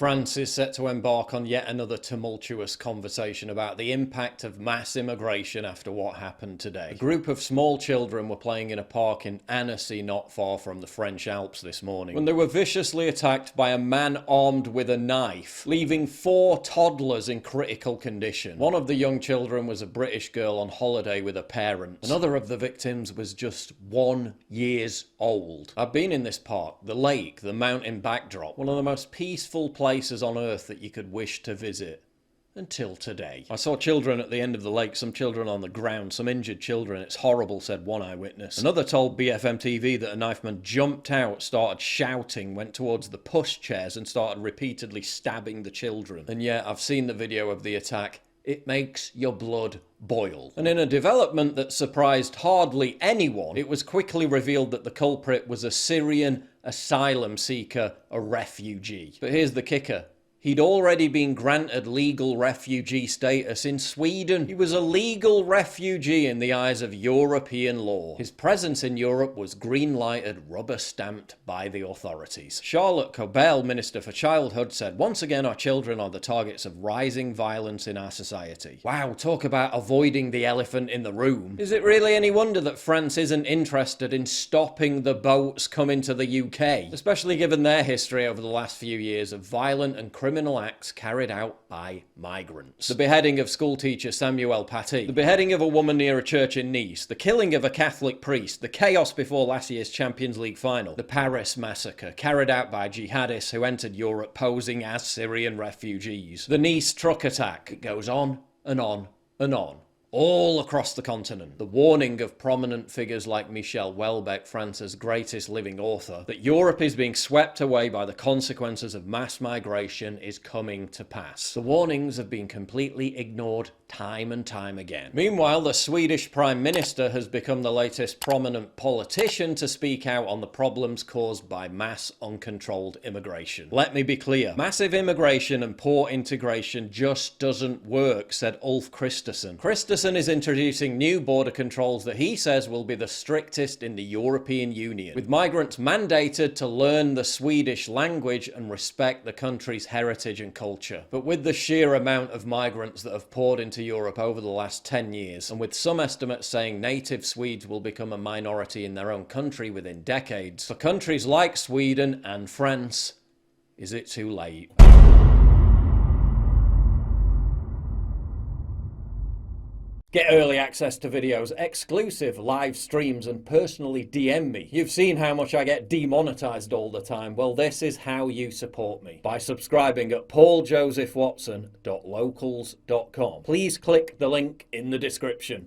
France is set to embark on yet another tumultuous conversation about the impact of mass immigration after what happened today. A group of small children were playing in a park in Annecy not far from the French Alps this morning when they were viciously attacked by a man armed with a knife, leaving 4 toddlers in critical condition. One of the young children was a British girl on holiday with her parents. Another of the victims was just 1 year old. I've been in this park, the lake, the mountain backdrop, one of the most peaceful places on earth that you could wish to visit. Until today. I saw children at the end of the lake, some children on the ground, some injured children. It's horrible, said one eyewitness. Another told BFM TV that a knifeman jumped out, started shouting, went towards the pushchairs and started repeatedly stabbing the children. And yeah, I've seen the video of the attack. It makes your blood boil. And in a development that surprised hardly anyone, it was quickly revealed that the culprit was a Syrian asylum seeker, a refugee. But here's the kicker. He'd already been granted legal refugee status in Sweden. He was a legal refugee in the eyes of European law. His presence in Europe was green-lighted, rubber-stamped by the authorities. Charlotte Cobell, Minister for Childhood, said, "Once again our children are the targets of rising violence in our society." Wow, talk about avoiding the elephant in the room. Is it really any wonder that France isn't interested in stopping the boats coming to the UK? Especially given their history over the last few years of violent and criminal acts carried out by migrants. The beheading of schoolteacher Samuel Paty, the beheading of a woman near a church in Nice, the killing of a Catholic priest, the chaos before last year's Champions League final, the Paris massacre carried out by jihadists who entered Europe posing as Syrian refugees, the Nice truck attack. It goes on and on and on. All across the continent. The warning of prominent figures like Michel Houellebecq, France's greatest living author, that Europe is being swept away by the consequences of mass migration is coming to pass. The warnings have been completely ignored time and time again. Meanwhile, the Swedish Prime Minister has become the latest prominent politician to speak out on the problems caused by mass uncontrolled immigration. Let me be clear. Massive immigration and poor integration just doesn't work, said Ulf Kristersson. Kristersson is introducing new border controls that he says will be the strictest in the European Union, with migrants mandated to learn the Swedish language and respect the country's heritage and culture. But with the sheer amount of migrants that have poured into Europe over the last 10 years, and with some estimates saying native Swedes will become a minority in their own country within decades, for countries like Sweden and France, is it too late? Get early access to videos, exclusive live streams, and personally DM me. You've seen how much I get demonetized all the time. Well, this is how you support me. By subscribing at pauljosephwatson.locals.com. Please click the link in the description.